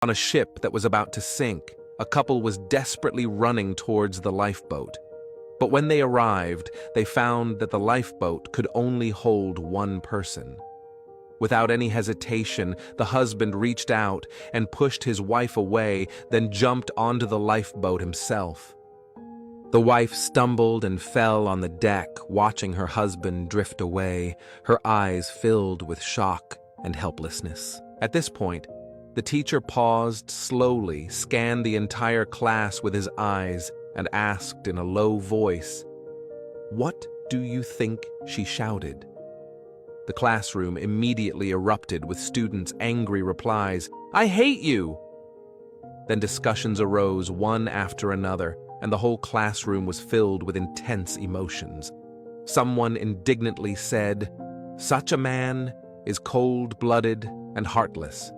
On a ship that was about to sink, a couple was desperately running towards the lifeboat. But when they arrived, they found that the lifeboat could only hold one person. Without any hesitation, the husband reached out and pushed his wife away, then jumped onto the lifeboat himself. The wife stumbled and fell on the deck, watching her husband drift away, her eyes filled with shock and helplessness. At this point, the teacher paused slowly, scanned the entire class with his eyes, and asked in a low voice, "What do you think she shouted?" The classroom immediately erupted with students' angry replies, "I hate you!" Then discussions arose one after another, and the whole classroom was filled with intense emotions. Someone indignantly said, "Such a man is cold-blooded and heartless."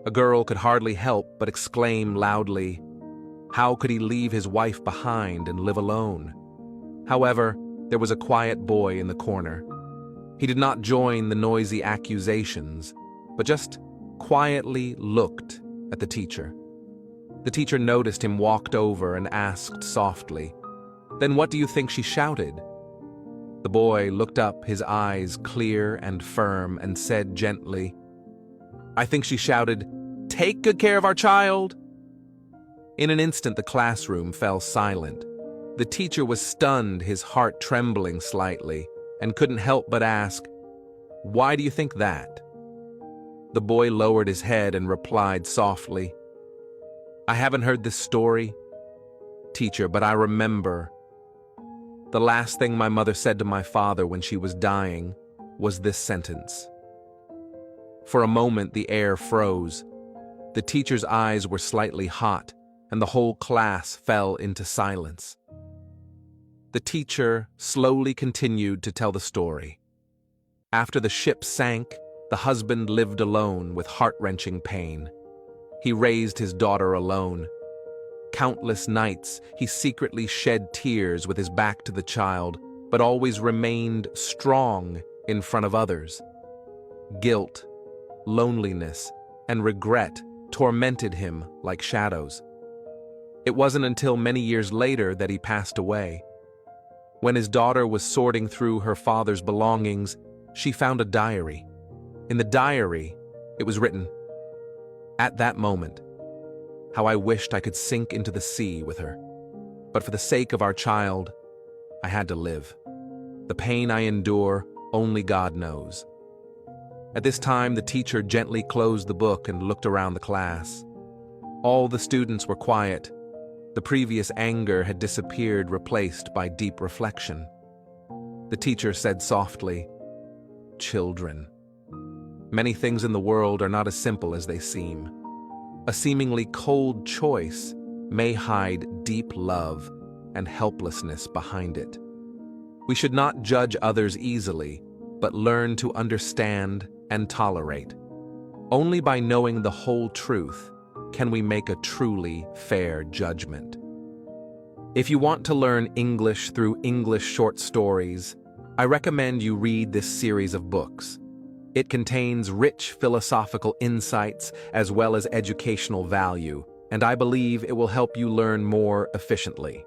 A girl could hardly help but exclaim loudly, "How could he leave his wife behind and live alone?" However, there was a quiet boy in the corner. He did not join the noisy accusations, but just quietly looked at the teacher. The teacher noticed him, walked over, and asked softly, "Then what do you think she shouted?" The boy looked up, his eyes clear and firm, and said gently, "I think she shouted, 'Take good care of our child!'" In an instant, the classroom fell silent. The teacher was stunned, his heart trembling slightly, and couldn't help but ask, "Why do you think that?" The boy lowered his head and replied softly, "I haven't heard this story, teacher, but I remember. The last thing my mother said to my father when she was dying was this sentence." For a moment, the air froze. The teacher's eyes were slightly hot, and the whole class fell into silence. The teacher slowly continued to tell the story. After the ship sank, the husband lived alone with heart-wrenching pain. He raised his daughter alone. Countless nights, he secretly shed tears with his back to the child, but always remained strong in front of others. Guilt, loneliness, and regret tormented him like shadows. It wasn't until many years later that he passed away. When his daughter was sorting through her father's belongings, she found a diary. In the diary, it was written, "At that moment, how I wished I could sink into the sea with her. But for the sake of our child, I had to live. The pain I endure, only God knows." At this time, the teacher gently closed the book and looked around the class. All the students were quiet. The previous anger had disappeared, replaced by deep reflection. The teacher said softly, "Children. Many things in the world are not as simple as they seem. A seemingly cold choice may hide deep love and helplessness behind it. We should not judge others easily, but learn to understand and tolerate. Only by knowing the whole truth can we make a truly fair judgment." If you want to learn English through English short stories, I recommend you read this series of books. It contains rich philosophical insights as well as educational value, and I believe it will help you learn more efficiently.